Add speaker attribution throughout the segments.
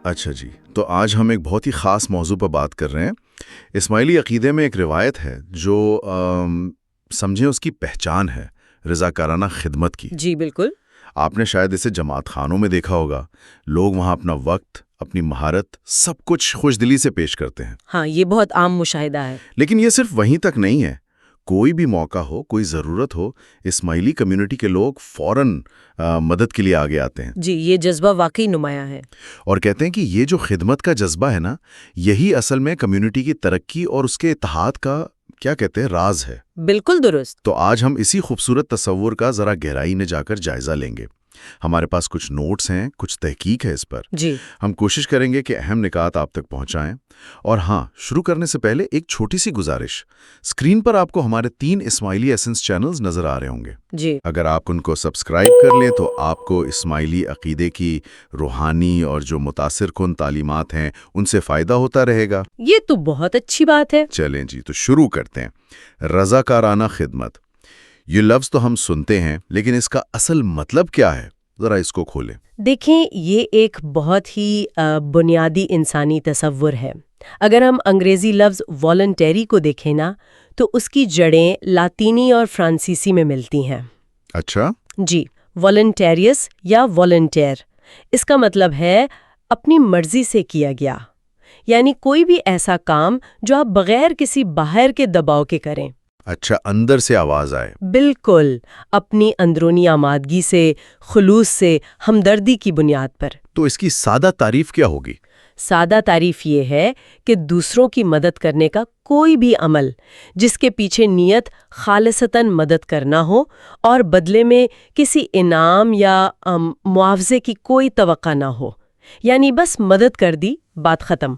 Speaker 1: اچھا جی، تو آج ہم ایک بہت ہی خاص موضوع پر بات کر رہے ہیں۔ اسماعیلی عقیدے میں ایک روایت ہے جو سمجھیں اس کی پہچان ہے، رضاکارانہ خدمت کی۔
Speaker 2: جی بالکل۔
Speaker 1: آپ نے شاید اسے جماعت خانوں میں دیکھا ہوگا، لوگ وہاں اپنا وقت، اپنی مہارت، سب کچھ خوش دلی سے پیش کرتے ہیں۔
Speaker 2: ہاں، یہ بہت عام مشاہدہ ہے۔
Speaker 1: لیکن یہ صرف وہیں تک نہیں ہے، کوئی بھی موقع ہو، کوئی ضرورت ہو، اسماعیلی کمیونٹی کے لوگ فوراً مدد کے لیے آگے آتے ہیں۔
Speaker 2: جی، یہ جذبہ واقعی نمایاں ہے۔
Speaker 1: اور کہتے ہیں کہ یہ جو خدمت کا جذبہ ہے نا، یہی اصل میں کمیونٹی کی ترقی اور اس کے اتحاد کا کیا کہتے ہیں راز ہے۔
Speaker 2: بالکل درست۔
Speaker 1: تو آج ہم اسی خوبصورت تصور کا ذرا گہرائی میں جا کر جائزہ لیں گے۔ ہمارے پاس کچھ نوٹس ہیں، کچھ تحقیق ہے اس پر۔
Speaker 2: جی،
Speaker 1: ہم کوشش کریں گے کہ اہم نکات آپ تک پہنچائیں۔ اور ہاں، شروع کرنے سے پہلے ایک چھوٹی سی گزارش۔ اسکرین پر آپ کو ہمارے 3 اسماعیلی ایسنس چینلز نظر آ رہے ہوں گے۔
Speaker 2: جی،
Speaker 1: اگر آپ ان کو سبسکرائب کر لیں تو آپ کو اسماعیلی عقیدے کی روحانی اور جو متاثر کن تعلیمات ہیں ان سے فائدہ ہوتا رہے گا۔
Speaker 2: یہ تو بہت اچھی بات ہے۔
Speaker 1: چلیں جی، تو شروع کرتے ہیں۔ رضاکارانہ خدمت، یہ لفظ تو ہم سنتے ہیں، لیکن اس کا اصل مطلب کیا ہے؟ ذرا اس کو کھولیں۔
Speaker 2: دیکھیں، یہ ایک بہت ہی بنیادی انسانی تصور ہے۔ اگر ہم انگریزی لفظ والنٹیری کو دیکھیں نا، تو اس کی جڑیں لاطینی اور فرانسیسی میں ملتی ہیں۔
Speaker 1: اچھا،
Speaker 2: جی، والنٹیریس یا والنٹیئر، اس کا مطلب ہے اپنی مرضی سے کیا گیا، یعنی کوئی بھی ایسا کام جو آپ بغیر کسی باہر کے دباؤ کے کریں۔
Speaker 1: اچھا، اندر سے آواز آئے۔
Speaker 2: بالکل، اپنی اندرونی آمادگی سے، خلوص سے، ہمدردی کی بنیاد پر۔
Speaker 1: تو اس کی سادہ تعریف کیا ہوگی؟
Speaker 2: سادہ تعریف یہ ہے کہ دوسروں کی مدد کرنے کا کوئی بھی عمل جس کے پیچھے نیت خالصتاً مدد کرنا ہو اور بدلے میں کسی انعام یا معاوضے کی کوئی توقع نہ ہو، یعنی بس مدد کر دی، بات ختم۔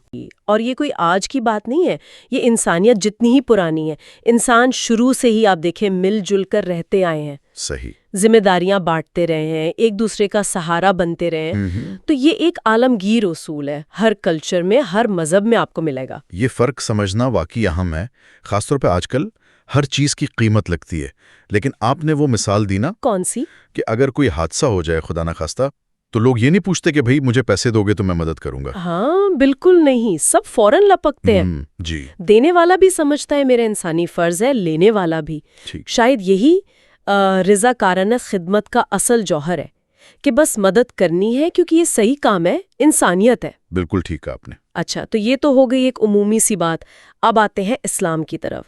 Speaker 2: اور یہ کوئی آج کی بات نہیں ہے، یہ انسانیت جتنی ہی پرانی ہے۔ انسان شروع سے ہی آپ دیکھیں مل جل کر رہتے آئے ہیں،
Speaker 1: صحیح،
Speaker 2: ذمہ داریاں بانٹتے رہے ہیں، ایک دوسرے کا سہارا بنتے رہے ہیں۔ تو یہ ایک عالمگیر اصول ہے، ہر کلچر میں، ہر مذہب میں آپ کو ملے گا۔
Speaker 3: یہ فرق سمجھنا واقعی اہم ہے، خاص طور پہ آج کل ہر چیز کی قیمت لگتی ہے۔ لیکن آپ نے وہ مثال دی نا
Speaker 2: کون سی؟
Speaker 3: کہ اگر کوئی حادثہ ہو جائے خدا نخواستہ تو لوگ یہ نہیں پوچھتے کہ بھئی مجھے پیسے دو گے تو میں مدد کروں گا۔
Speaker 2: ہاں بالکل نہیں، سب فوراً لپکتے ہیں۔
Speaker 3: جی،
Speaker 2: دینے والا بھی سمجھتا ہے میرا انسانی فرض ہے، لینے والا بھی۔
Speaker 3: ٹھیک،
Speaker 2: شاید یہی رضاکارانہ خدمت کا اصل جوہر ہے کہ بس مدد کرنی ہے کیونکہ یہ صحیح کام ہے، انسانیت ہے۔
Speaker 3: بالکل ٹھیک کہا آپ نے۔
Speaker 2: اچھا، تو یہ تو ہو گئی ایک عمومی سی بات۔ اب آتے ہیں اسلام کی طرف۔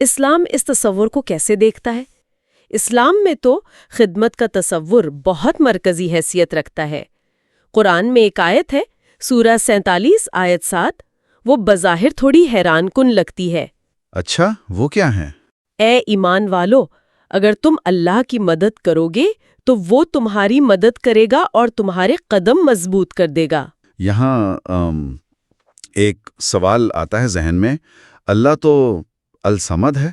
Speaker 2: اسلام اس تصور کو کیسے دیکھتا ہے؟ اسلام میں تو خدمت کا تصور بہت مرکزی حیثیت رکھتا ہے۔ قرآن میں ایک آیت ہے، سورہ 47 آیت 7، وہ بظاہر تھوڑی حیران کن لگتی ہے۔
Speaker 3: اچھا، وہ کیا ہیں؟
Speaker 2: اے ایمان والو، اگر تم اللہ کی مدد کرو گے تو وہ تمہاری مدد کرے گا اور تمہارے قدم مضبوط کر دے گا۔
Speaker 3: یہاں ایک سوال آتا ہے ذہن میں، اللہ تو الصمد ہے،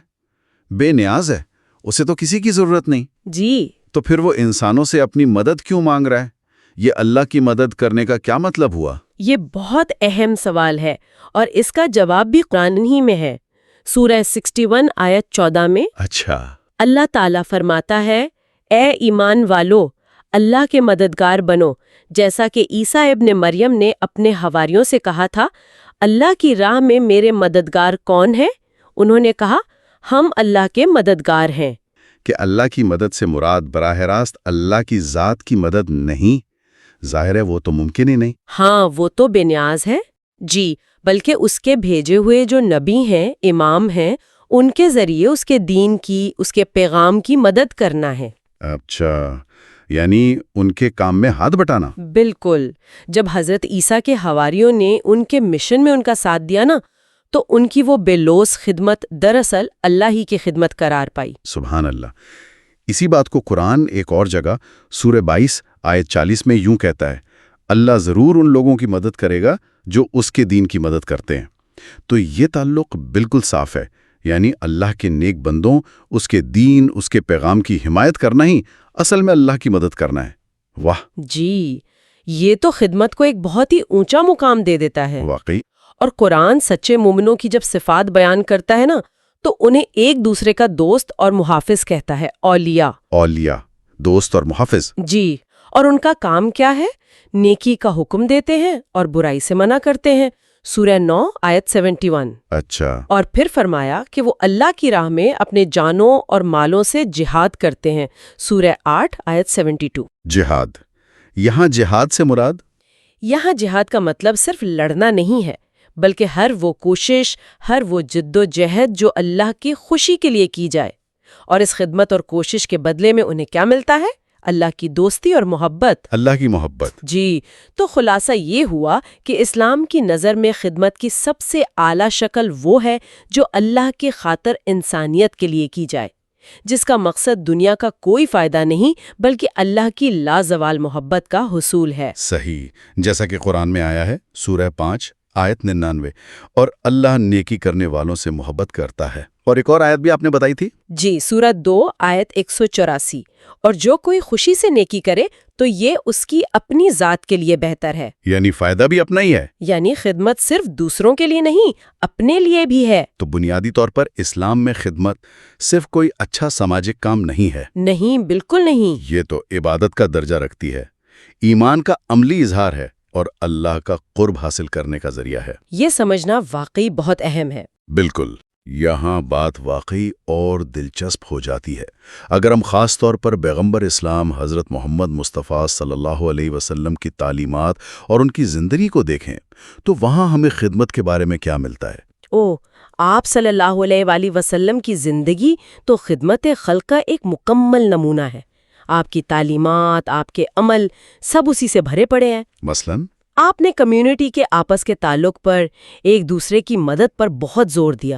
Speaker 3: بے نیاز ہے، اسے تو کسی کی ضرورت نہیں،
Speaker 2: جی،
Speaker 3: تو پھر وہ انسانوں سے اپنی مدد کیوں مانگ رہا ہے؟ یہ اللہ کی مدد کرنے کا کیا مطلب ہوا؟
Speaker 2: یہ بہت اہم سوال ہے اور اس کا جواب بھی قرآن ہی میں ہے۔ سورہ 61 آیت 14 میں
Speaker 3: اچھا،
Speaker 2: اللہ تعالیٰ فرماتا ہے، اے ایمان والو، اللہ کے مددگار بنو، جیسا کہ عیسیٰ ابن مریم نے اپنے حواریوں سے کہا تھا، اللہ کی راہ میں میرے مددگار کون ہیں؟ انہوں نے کہا، ہم اللہ کے مددگار ہیں۔
Speaker 3: کہ اللہ کی مدد سے مراد براہ راست اللہ کی ذات کی مدد نہیں، ظاہر ہے وہ تو ممکن ہی نہیں۔
Speaker 2: ہاں، وہ تو بے نیاز ہے، جی، بلکہ اس کے بھیجے ہوئے جو نبی ہیں، امام ہیں، ان کے ذریعے اس کے دین کی، اس کے پیغام کی مدد کرنا ہے۔
Speaker 3: اچھا، یعنی ان کے کام میں ہاتھ بٹانا۔
Speaker 2: بالکل، جب حضرت عیسیٰ کے حواریوں نے ان کے مشن میں ان کا ساتھ دیا نا، تو ان کی وہ بے لوث خدمت دراصل اللہ ہی کی خدمت قرار پائی۔
Speaker 3: سبحان اللہ۔ اسی بات کو قرآن ایک اور جگہ سورہ 22 آیت 40 میں یوں کہتا ہے، اللہ ضرور ان لوگوں کی مدد کرے گا جو اس کے دین کی مدد کرتے ہیں۔ تو یہ تعلق بالکل صاف ہے، یعنی اللہ کے نیک بندوں، اس کے دین، اس کے پیغام کی حمایت کرنا ہی اصل میں اللہ کی مدد کرنا ہے۔ واہ،
Speaker 2: جی، یہ تو خدمت کو ایک بہت ہی اونچا مقام دے دیتا ہے۔
Speaker 3: واقعی۔
Speaker 2: اور قرآن سچے مومنوں کی جب صفات بیان کرتا ہے نا، تو انہیں ایک دوسرے کا دوست اور محافظ کہتا ہے، اولیاء۔
Speaker 3: اولیاء، دوست اور محافظ۔
Speaker 2: جی، اور ان کا کام کیا ہے؟ نیکی کا حکم دیتے ہیں اور برائی سے منع کرتے ہیں، سورہ 9 آیت 71۔
Speaker 3: اچھا،
Speaker 2: اور پھر فرمایا کہ وہ اللہ کی راہ میں اپنے جانوں اور مالوں سے جہاد کرتے ہیں، سورہ 8 آیت 72۔
Speaker 3: جہاد، یہاں جہاد سے مراد؟
Speaker 2: یہاں جہاد کا مطلب صرف لڑنا نہیں ہے، بلکہ ہر وہ کوشش، ہر وہ جد و جہد جو اللہ کی خوشی کے لیے کی جائے، اور اس خدمت اور کوشش کے بدلے میں انہیں کیا ملتا ہے؟ اللہ کی دوستی اور محبت۔
Speaker 3: اللہ کی محبت۔
Speaker 2: جی، تو خلاصہ یہ ہوا کہ اسلام کی نظر میں خدمت کی سب سے اعلیٰ شکل وہ ہے جو اللہ کی خاطر انسانیت کے لیے کی جائے، جس کا مقصد دنیا کا کوئی فائدہ نہیں بلکہ اللہ کی لازوال محبت کا حصول ہے۔
Speaker 3: صحیح، جیسا کہ قرآن میں آیا ہے، سورہ 5 آیت 99، اور اللہ نیکی کرنے والوں سے محبت کرتا ہے۔ اور ایک اور آیت بھی آپ نے بتائی تھی؟
Speaker 2: جی، سورہ 2 آیت 184، اور جو کوئی خوشی سے نیکی کرے تو یہ اس کی اپنی ذات کے لیے بہتر ہے۔
Speaker 3: یعنی فائدہ بھی اپنا ہی ہے؟
Speaker 2: یعنی خدمت صرف دوسروں کے لیے نہیں، اپنے لیے بھی ہے۔
Speaker 3: تو بنیادی طور پر اسلام میں خدمت صرف کوئی اچھا سماجک کام نہیں ہے؟
Speaker 2: نہیں، بالکل نہیں۔
Speaker 3: یہ تو عبادت کا درجہ رکھتی ہے، ایمان کا عملی اظہار ہے، اور اللہ کا قرب حاصل کرنے کا ذریعہ ہے۔
Speaker 2: یہ سمجھنا واقعی بہت اہم ہے۔
Speaker 3: بالکل، یہاں بات واقعی اور دلچسپ ہو جاتی ہے۔ اگر ہم خاص طور پر پیغمبر اسلام حضرت محمد مصطفیٰ صلی اللہ علیہ وسلم کی تعلیمات اور ان کی زندگی کو دیکھیں تو وہاں ہمیں خدمت کے بارے میں کیا ملتا ہے؟
Speaker 2: آپ صلی اللہ علیہ وآلہ وسلم کی زندگی تو خدمت خلق کا ایک مکمل نمونہ ہے۔ آپ کی تعلیمات، آپ کے عمل، سب اسی سے بھرے پڑے ہیں۔
Speaker 3: مثلاً
Speaker 2: آپ نے کمیونٹی کے آپس کے تعلق پر، ایک دوسرے کی مدد پر بہت زور دیا۔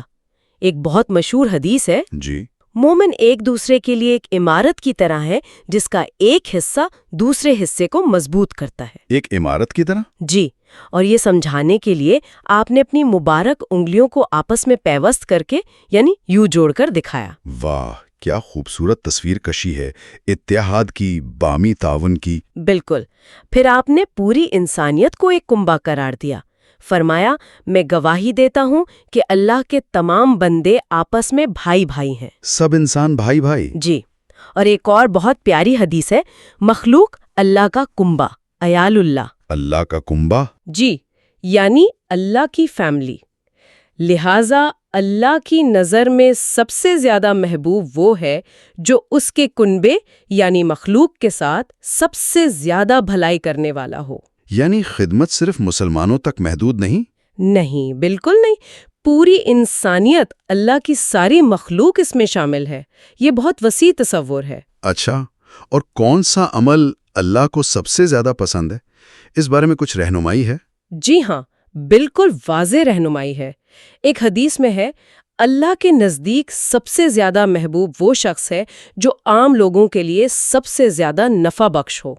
Speaker 2: ایک بہت مشہور حدیث ہے،
Speaker 3: جی،
Speaker 2: مومن ایک دوسرے کے لیے ایک عمارت کی طرح ہے جس کا ایک حصہ دوسرے حصے کو مضبوط کرتا ہے۔
Speaker 3: ایک عمارت کی طرح؟
Speaker 2: جی، اور یہ سمجھانے کے لیے آپ نے اپنی مبارک انگلیوں کو آپس میں پیوست کر کے یعنی یوں جوڑ کر دکھایا۔
Speaker 3: واہ، کیا خوبصورت تصویر کشی ہے، اتحاد کی، بامی تعاون کی۔
Speaker 2: بالکل۔ پھر آپ نے پوری انسانیت کو ایک کنبہ قرار دیا، فرمایا میں گواہی دیتا ہوں کہ اللہ کے تمام بندے آپس میں بھائی بھائی ہیں۔
Speaker 3: سب انسان بھائی بھائی؟
Speaker 2: جی، اور ایک اور بہت پیاری حدیث ہے، مخلوق اللہ کا کنبہ، عیال اللہ۔
Speaker 3: اللہ کا کنبہ؟
Speaker 2: جی، یعنی اللہ کی فیملی۔ لہٰذا اللہ کی نظر میں سب سے زیادہ محبوب وہ ہے جو اس کے کنبے یعنی مخلوق کے ساتھ سب سے زیادہ بھلائی کرنے والا ہو۔
Speaker 3: یعنی خدمت صرف مسلمانوں تک محدود نہیں؟
Speaker 2: نہیں، بالکل نہیں، پوری انسانیت، اللہ کی ساری مخلوق اس میں شامل ہے۔ یہ بہت وسیع تصور ہے۔
Speaker 3: اچھا، اور کون سا عمل اللہ کو سب سے زیادہ پسند ہے؟ اس بارے میں کچھ رہنمائی ہے؟
Speaker 2: جی ہاں، بالکل واضح رہنمائی ہے۔ ایک حدیث میں ہے، اللہ کے نزدیک سب سے زیادہ محبوب وہ شخص ہے جو عام لوگوں کے لیے سب سے زیادہ نفع بخش ہو،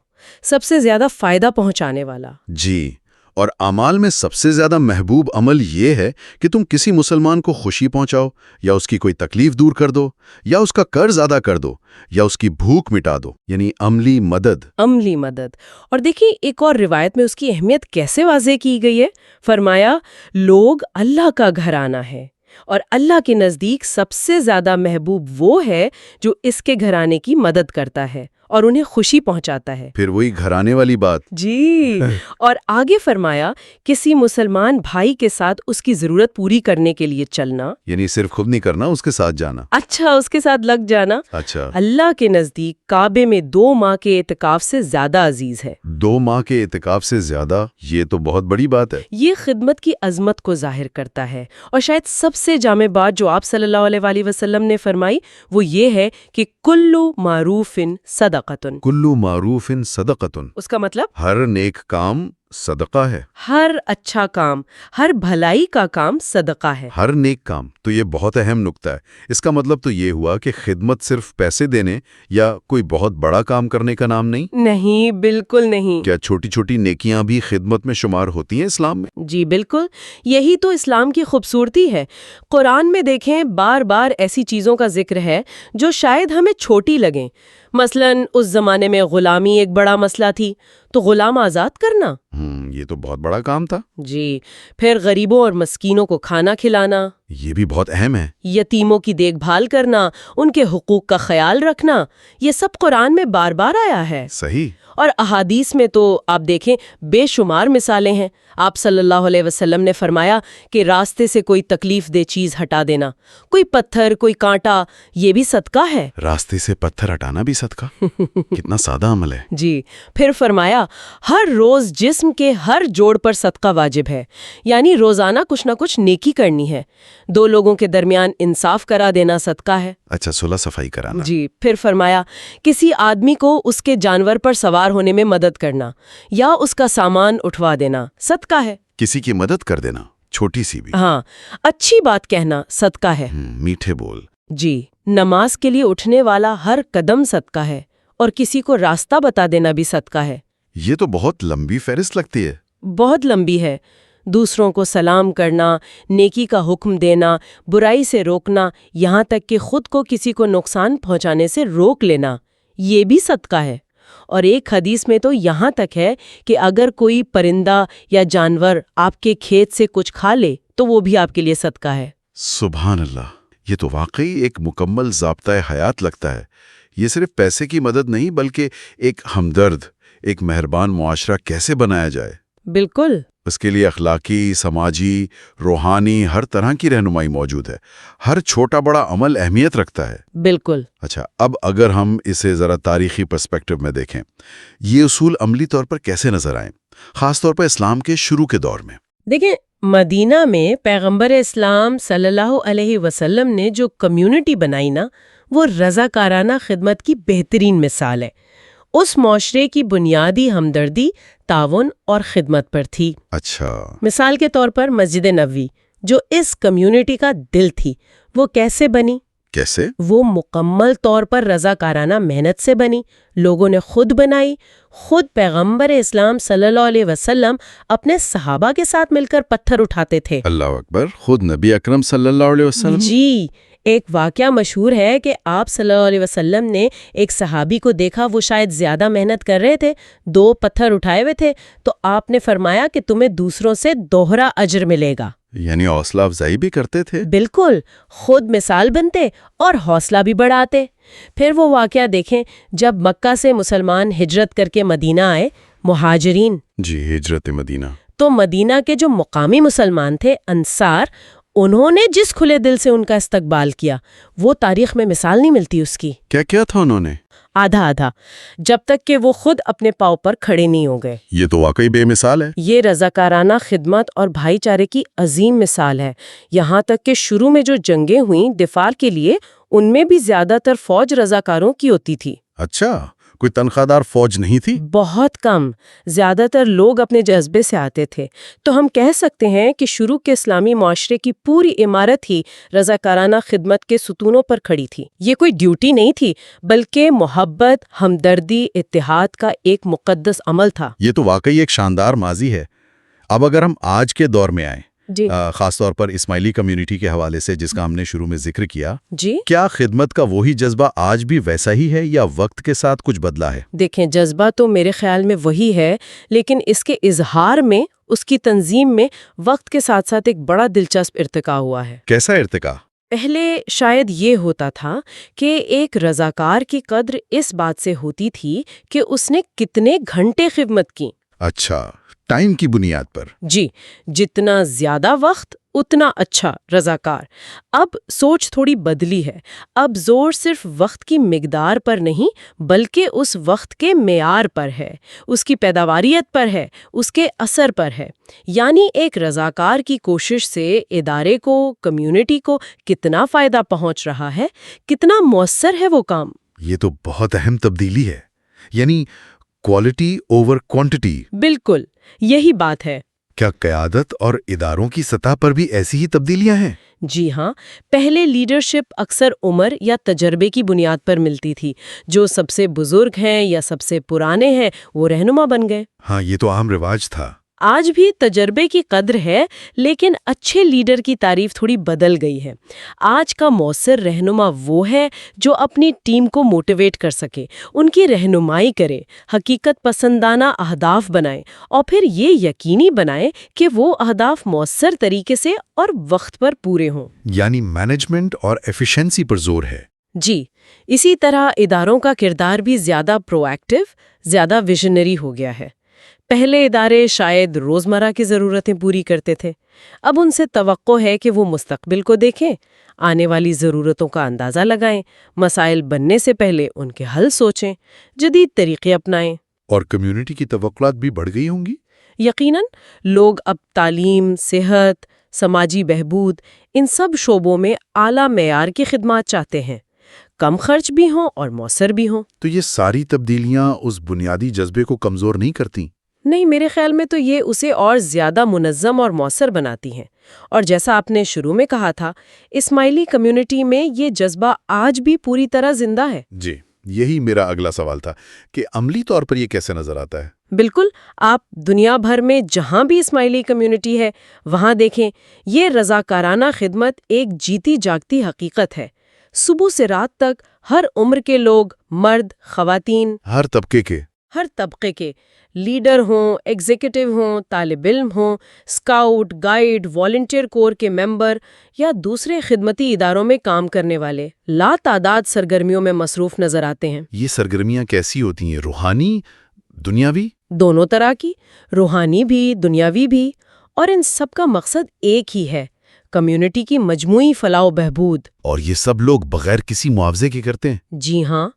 Speaker 2: سب سے زیادہ فائدہ پہنچانے والا۔
Speaker 3: جی، اور اعمال میں سب سے زیادہ محبوب عمل یہ ہے کہ تم کسی مسلمان کو خوشی پہنچاؤ، یا اس کی کوئی تکلیف دور کر دو، یا اس کا قرض ادا کر دو، یا اس کی بھوک مٹا دو، یعنی عملی مدد۔
Speaker 2: عملی مدد۔ اور دیکھیں ایک اور روایت میں اس کی اہمیت کیسے واضح کی گئی ہے، فرمایا لوگ اللہ کا گھرانہ ہے، اور اللہ کے نزدیک سب سے زیادہ محبوب وہ ہے جو اس کے گھرانے کی مدد کرتا ہے اور انہیں خوشی پہنچاتا ہے۔
Speaker 3: پھر وہی گھرانے والی بات۔
Speaker 2: جی، اور آگے فرمایا کسی مسلمان بھائی کے ساتھ اس کی ضرورت پوری کرنے کے لیے چلنا،
Speaker 3: یعنی صرف خود نہیں کرنا، اس کے ساتھ جانا۔
Speaker 2: اچھا، اس کے ساتھ لگ جانا،
Speaker 3: اچھا،
Speaker 2: اللہ کے نزدیک کعبے میں 2 ماہ کے اعتکاف سے زیادہ عزیز ہے۔
Speaker 3: 2 ماہ کے اعتکاف سے زیادہ؟ یہ تو بہت بڑی بات ہے۔
Speaker 2: یہ خدمت کی عظمت کو ظاہر کرتا ہے، اور شاید سب سے جامع بات جو آپ صلی اللہ علیہ وآلہ وسلم نے فرمائی وہ یہ ہے کہ کلو معروف صدقۃن۔
Speaker 3: کلو معروف صدقۃن۔
Speaker 2: اس کا مطلب
Speaker 3: ہر نیک کام صدقہ ہے۔
Speaker 2: ہر اچھا کام، ہر بھلائی کا کام صدقہ ہے۔
Speaker 3: ہر نیک کام، تو یہ بہت اہم نکتہ ہے۔ اس کا مطلب تو یہ ہوا کہ خدمت صرف پیسے دینے یا کوئی بہت بڑا کام کرنے کا نام نہیں؟
Speaker 2: نہیں، بالکل نہیں۔
Speaker 3: کیا چھوٹی چھوٹی نیکیاں بھی خدمت میں شمار ہوتی ہیں اسلام میں؟
Speaker 2: جی بالکل، یہی تو اسلام کی خوبصورتی ہے۔ قرآن میں دیکھیں بار بار ایسی چیزوں کا ذکر ہے جو شاید ہمیں چھوٹی لگیں۔ مثلاً اس زمانے میں غلامی ایک بڑا مسئلہ تھی، تو غلام آزاد کرنا،
Speaker 3: یہ تو بہت بڑا کام تھا۔
Speaker 2: جی، پھر غریبوں اور مسکینوں کو کھانا کھلانا،
Speaker 3: یہ بھی بہت اہم ہے۔
Speaker 2: یتیموں کی دیکھ بھال کرنا، ان کے حقوق کا خیال رکھنا، یہ سب قرآن میں بار بار آیا ہے۔
Speaker 3: صحیح۔
Speaker 2: اور احادیث میں تو آپ دیکھیں بے شمار مثالیں ہیں۔ آپ صلی اللہ علیہ وسلم نے فرمایا کہ راستے سے کوئی تکلیف دہ چیز ہٹا دینا، کوئی پتھر، کوئی کانٹا، یہ بھی صدقہ ہے۔
Speaker 3: راستے سے پتھر ہٹانا بھی صدقہ؟ کتنا سادہ عمل ہے۔
Speaker 2: جی، پھر فرمایا ہر روز جسم کے ہر جوڑ پر صدقہ واجب ہے، یعنی روزانہ کچھ نہ کچھ نیکی کرنی ہے۔ دو لوگوں کے درمیان انصاف کرا دینا صدقہ ہے۔
Speaker 3: اچھا، صلح صفائی کرانا۔
Speaker 2: جی، پھر فرمایا کسی آدمی کو اس کے جانور پر سوار ہونے میں مدد کرنا یا اس کا سامان اٹھوا دینا صدقہ ہے۔
Speaker 3: کسی کی مدد کر دینا، چھوٹی سی بھی۔
Speaker 2: ہاں، اچھی بات کہنا صدقہ ہے۔
Speaker 3: میٹھے بول۔
Speaker 2: جی، نماز کے لیے اٹھنے والا ہر قدم صدقہ ہے، اور کسی کو راستہ بتا دینا بھی صدقہ ہے۔
Speaker 3: یہ تو بہت لمبی فہرست لگتی ہے۔
Speaker 2: بہت لمبی ہے۔ دوسروں کو سلام کرنا، نیکی کا حکم دینا، برائی سے روکنا، یہاں تک کہ خود کو کسی کو نقصان پہنچانے سے روک لینا، یہ بھی صدقہ ہے۔ اور ایک حدیث میں تو یہاں تک ہے کہ اگر کوئی پرندہ یا جانور آپ کے کھیت سے کچھ کھا لے تو وہ بھی آپ کے لیے صدقہ ہے۔
Speaker 3: سبحان اللہ، یہ تو واقعی ایک مکمل ضابطۂ حیات لگتا ہے۔ یہ صرف پیسے کی مدد نہیں بلکہ ایک ہمدرد، ایک مہربان معاشرہ کیسے بنایا جائے۔
Speaker 2: بالکل۔
Speaker 3: اس کے لیے اخلاقی، سماجی، روحانی ہر طرح کی رہنمائی موجود ہے۔ ہر چھوٹا بڑا عمل اہمیت رکھتا ہے۔
Speaker 2: بالکل۔
Speaker 3: اچھا، اب اگر ہم اسے ذرا تاریخی پرسپیکٹو میں دیکھیں، یہ اصول عملی طور پر کیسے نظر آئیں، خاص طور پر اسلام کے شروع کے دور میں؟
Speaker 2: دیکھیں، مدینہ میں پیغمبر اسلام صلی اللہ علیہ وسلم نے جو کمیونٹی بنائی نا، وہ رضاکارانہ خدمت کی بہترین مثال ہے۔ اس معاشرے کی بنیادی ہمدردی، تعاون اور خدمت پر تھی۔
Speaker 3: اچھا۔
Speaker 2: مثال کے طور پر مسجد نبوی، جو اس کمیونٹی کا دل تھی، وہ کیسے بنی؟
Speaker 3: کیسے؟
Speaker 2: وہ مکمل طور پر رضاکارانہ محنت سے بنی۔ لوگوں نے خود بنائی، خود پیغمبر اسلام صلی اللہ علیہ وسلم اپنے صحابہ کے ساتھ مل کر پتھر اٹھاتے تھے۔
Speaker 3: اللہ اکبر، خود نبی اکرم صلی اللہ علیہ وسلم؟
Speaker 2: جی، ایک واقعہ مشہور ہے کہ آپ صلی اللہ علیہ وسلم نے ایک صحابی کو دیکھا، وہ شاید زیادہ محنت کر رہے تھے، 2 پتھر اٹھائے ہوئے تھے، تو آپ نے فرمایا کہ تمہیں دوسروں سے دوہرا اجر ملے گا۔
Speaker 3: یعنی حوصلہ افزائی بھی کرتے تھے؟
Speaker 2: بالکل، خود مثال بنتے اور حوصلہ بھی بڑھاتے۔ پھر وہ واقعہ دیکھیں جب مکہ سے مسلمان ہجرت کر کے مدینہ آئے، مہاجرین۔
Speaker 3: جی، ہجرت مدینہ۔
Speaker 2: تو مدینہ کے جو مقامی مسلمان تھے، انصار، انہوں نے جس کھلے دل سے ان کا استقبال کیا، وہ تاریخ میں مثال نہیں ملتی اس کی۔
Speaker 3: کیا کیا تھا انہوں نے؟
Speaker 2: آدھا آدھا، جب تک کہ وہ خود اپنے پاؤں پر کھڑے نہیں ہو گئے۔
Speaker 3: یہ تو واقعی بے مثال ہے۔
Speaker 2: یہ رضاکارانہ خدمت اور بھائی چارے کی عظیم مثال ہے۔ یہاں تک کہ شروع میں جو جنگیں ہوئیں دفاع کے لیے، ان میں بھی زیادہ تر فوج رضاکاروں کی ہوتی تھی۔
Speaker 3: اچھا، کوئی تنخواہ دار فوج نہیں تھی؟
Speaker 2: بہت کم، زیادہ تر لوگ اپنے جذبے سے آتے تھے۔ تو ہم کہہ سکتے ہیں کہ شروع کے اسلامی معاشرے کی پوری عمارت ہی رضاکارانہ خدمت کے ستونوں پر کھڑی تھی۔ یہ کوئی ڈیوٹی نہیں تھی، بلکہ محبت، ہمدردی، اتحاد کا ایک مقدس عمل تھا۔
Speaker 3: یہ تو واقعی ایک شاندار ماضی ہے۔ اب اگر ہم آج کے دور میں آئیں،
Speaker 2: جی
Speaker 3: خاص طور پر اسماعیلی کمیونٹی کے حوالے سے جس کا ہم نے شروع میں ذکر کیا،
Speaker 2: جی،
Speaker 3: کیا خدمت کا وہی جذبہ آج بھی ویسا ہی ہے یا وقت کے ساتھ کچھ بدلا ہے؟
Speaker 2: دیکھیں، جذبہ تو میرے خیال میں وہی ہے، لیکن اس کے اظہار میں، اس کی تنظیم میں وقت کے ساتھ ساتھ ایک بڑا دلچسپ ارتقا ہوا ہے۔
Speaker 3: کیسا ارتقا؟
Speaker 2: پہلے شاید یہ ہوتا تھا کہ ایک رضاکار کی قدر اس بات سے ہوتی تھی کہ اس نے کتنے گھنٹے خدمت کی۔
Speaker 3: اچھا، ٹائم کی بنیاد پر۔
Speaker 2: جی، جتنا زیادہ وقت اتنا اچھا رضاکار۔ اب سوچ تھوڑی بدلی ہے۔ اب زور صرف وقت کی مقدار پر نہیں بلکہ اس وقت کے معیار پر ہے، اس کی پیداواریت پر ہے، اس کے اثر پر ہے۔ یعنی ایک رضاکار کی کوشش سے ادارے کو، کمیونٹی کو کتنا فائدہ پہنچ رہا ہے، کتنا مؤثر ہے وہ کام۔
Speaker 3: یہ تو بہت اہم تبدیلی ہے، یعنی کوالٹی اوور کوانٹٹی۔
Speaker 2: بالکل، یہی بات ہے۔
Speaker 3: کیا قیادت اور اداروں کی سطح پر بھی ایسی ہی تبدیلیاں ہیں؟
Speaker 2: جی ہاں، پہلے لیڈرشپ اکثر عمر یا تجربے کی بنیاد پر ملتی تھی۔ جو سب سے بزرگ ہیں یا سب سے پرانے ہیں وہ رہنما بن گئے۔
Speaker 3: ہاں، یہ تو عام رواج تھا۔
Speaker 2: آج بھی تجربے کی قدر ہے، لیکن اچھے لیڈر کی تعریف تھوڑی بدل گئی ہے۔ آج کا مؤثر رہنما وہ ہے جو اپنی ٹیم کو موٹیویٹ کر سکے، ان کی رہنمائی کرے، حقیقت پسندانہ اہداف بنائے اور پھر یہ یقینی بنائے کہ وہ اہداف مؤثر طریقے سے اور وقت پر پورے ہوں۔
Speaker 3: یعنی مینجمنٹ اور ایفیشنسی پر زور ہے۔
Speaker 2: جی، اسی طرح اداروں کا کردار بھی زیادہ پرو ایکٹیو، زیادہ ویژنری ہو گیا ہے۔ پہلے ادارے شاید روزمرہ کی ضرورتیں پوری کرتے تھے، اب ان سے توقع ہے کہ وہ مستقبل کو دیکھیں، آنے والی ضرورتوں کا اندازہ لگائیں، مسائل بننے سے پہلے ان کے حل سوچیں، جدید طریقے اپنائیں۔
Speaker 3: اور کمیونٹی کی توقعات بھی بڑھ گئی ہوں گی؟
Speaker 2: یقیناً، لوگ اب تعلیم، صحت، سماجی بہبود، ان سب شعبوں میں اعلیٰ معیار کی خدمات چاہتے ہیں، کم خرچ بھی ہوں اور مؤثر بھی ہوں۔
Speaker 3: تو یہ ساری تبدیلیاں اس بنیادی جذبے کو کمزور نہیں کرتی؟
Speaker 2: نہیں، میرے خیال میں تو یہ اسے اور زیادہ منظم اور مؤثر بناتی ہیں۔ اور جیسا آپ نے شروع میں کہا تھا، اسماعیلی کمیونٹی میں یہ جذبہ آج بھی پوری طرح زندہ ہے۔
Speaker 3: جی، یہی میرا اگلا سوال تھا کہ عملی طور پر یہ کیسے نظر آتا ہے؟
Speaker 2: بالکل، آپ دنیا بھر میں جہاں بھی اسماعیلی کمیونٹی ہے وہاں دیکھیں، یہ رضاکارانہ خدمت ایک جیتی جاگتی حقیقت ہے۔ صبح سے رات تک ہر عمر کے لوگ، مرد، خواتین،
Speaker 3: ہر طبقے کے
Speaker 2: لیڈر ہوں، ایگزیکٹو ہوں، طالب علم ہوں، اسکاؤٹ، گائیڈ، والنٹیئر کور کے ممبر یا دوسرے خدمتی اداروں میں کام کرنے والے لا تعداد سرگرمیوں میں مصروف نظر آتے ہیں۔
Speaker 3: یہ سرگرمیاں کیسی ہوتی ہیں؟ روحانی، دنیاوی؟
Speaker 2: دونوں طرح کی، روحانی بھی، دنیاوی بھی، اور ان سب کا مقصد ایک ہی ہے، کمیونٹی کی مجموعی فلاح و بہبود۔
Speaker 3: اور یہ سب لوگ بغیر کسی معاوضے کے کرتے ہیں؟
Speaker 2: جی ہاں،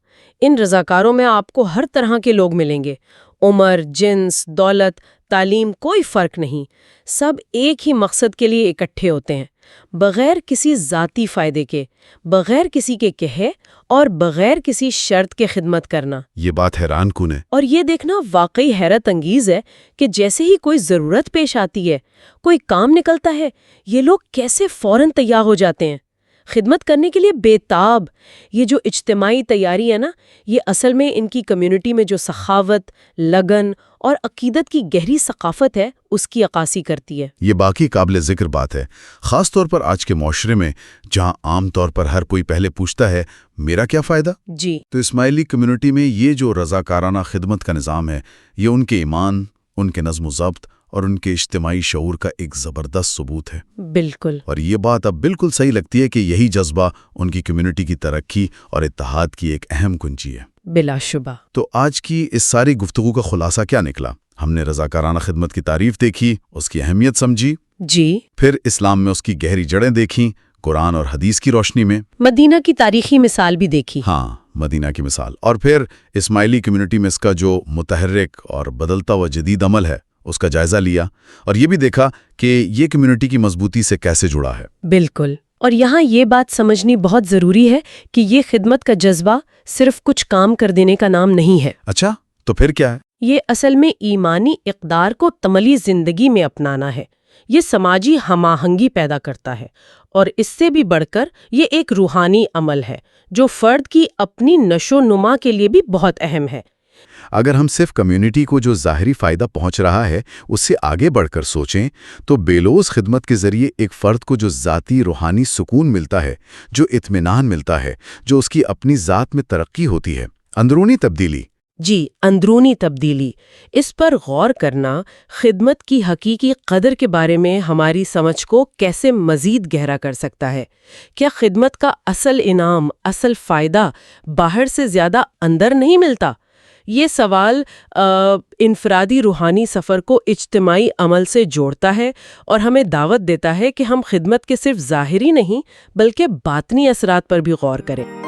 Speaker 2: ان رضاکاروں میں آپ کو ہر طرح کے لوگ ملیں گے، عمر، جنس، دولت، تعلیم، کوئی فرق نہیں، سب ایک ہی مقصد کے لیے اکٹھے ہوتے ہیں، بغیر کسی ذاتی فائدے کے، بغیر کسی کے کہے اور بغیر کسی شرط کے خدمت کرنا۔
Speaker 3: یہ بات حیران کن ہے۔
Speaker 2: اور یہ دیکھنا واقعی حیرت انگیز ہے کہ جیسے ہی کوئی ضرورت پیش آتی ہے، کوئی کام نکلتا ہے، یہ لوگ کیسے فوراً تیار ہو جاتے ہیں، خدمت کرنے کے لیے بے تاب۔ یہ جو اجتماعی تیاری ہے نا، یہ اصل میں ان کی کمیونٹی میں جو سخاوت، لگن اور عقیدت کی گہری ثقافت ہے، اس کی عکاسی کرتی ہے۔
Speaker 3: یہ باقی قابل ذکر بات ہے، خاص طور پر آج کے معاشرے میں جہاں عام طور پر ہر کوئی پہلے پوچھتا ہے میرا کیا فائدہ؟
Speaker 2: جی،
Speaker 3: تو اسماعیلی کمیونٹی میں یہ جو رضاکارانہ خدمت کا نظام ہے، یہ ان کے ایمان، ان کے نظم و ضبط اور ان کے اجتماعی شعور کا ایک زبردست ثبوت ہے۔
Speaker 2: بالکل۔
Speaker 3: اور یہ بات اب بالکل صحیح لگتی ہے کہ یہی جذبہ ان کی کمیونٹی کی ترقی اور اتحاد کی ایک اہم کنجی ہے۔
Speaker 2: بلا شبہ۔
Speaker 3: تو آج کی اس ساری گفتگو کا خلاصہ کیا نکلا؟ ہم نے رضاکارانہ خدمت کی تعریف دیکھی، اس کی اہمیت سمجھی،
Speaker 2: جی،
Speaker 3: پھر اسلام میں اس کی گہری جڑیں دیکھیں، قرآن اور حدیث کی روشنی میں،
Speaker 2: مدینہ کی تاریخی مثال بھی دیکھی۔
Speaker 3: ہاں، مدینہ کی مثال، اور پھر اسماعیلی کمیونٹی میں اس کا جو متحرک اور بدلتا ہوا جدید عمل ہے اس کا جائزہ لیا، اور یہ بھی دیکھا کہ یہ کمیونٹی کی مضبوطی سے کیسے جڑا ہے۔
Speaker 2: بالکل، اور یہاں یہ بات سمجھنی بہت ضروری ہے کہ یہ خدمت کا جذبہ صرف کچھ کام کر دینے کا نام نہیں ہے۔
Speaker 3: اچھا، تو پھر کیا ہے؟
Speaker 2: یہ اصل میں ایمانی اقدار کو عملی زندگی میں اپنانا ہے، یہ سماجی ہم آہنگی پیدا کرتا ہے، اور اس سے بھی بڑھ کر یہ ایک روحانی عمل ہے جو فرد کی اپنی نشو نما کے لیے بھی بہت اہم ہے۔
Speaker 3: اگر ہم صرف کمیونٹی کو جو ظاہری فائدہ پہنچ رہا ہے اس سے آگے بڑھ کر سوچیں تو بے لوث خدمت کے ذریعے ایک فرد کو جو ذاتی روحانی سکون ملتا ہے، جو اطمینان ملتا ہے، جو اس کی اپنی ذات میں ترقی ہوتی ہے، اندرونی تبدیلی۔
Speaker 2: جی، اندرونی تبدیلی، اس پر غور کرنا خدمت کی حقیقی قدر کے بارے میں ہماری سمجھ کو کیسے مزید گہرا کر سکتا ہے۔ کیا خدمت کا اصل انعام، اصل فائدہ باہر سے زیادہ اندر نہیں ملتا؟ یہ سوال انفرادی روحانی سفر کو اجتماعی عمل سے جوڑتا ہے اور ہمیں دعوت دیتا ہے کہ ہم خدمت کے صرف ظاہری نہیں بلکہ باطنی اثرات پر بھی غور کریں۔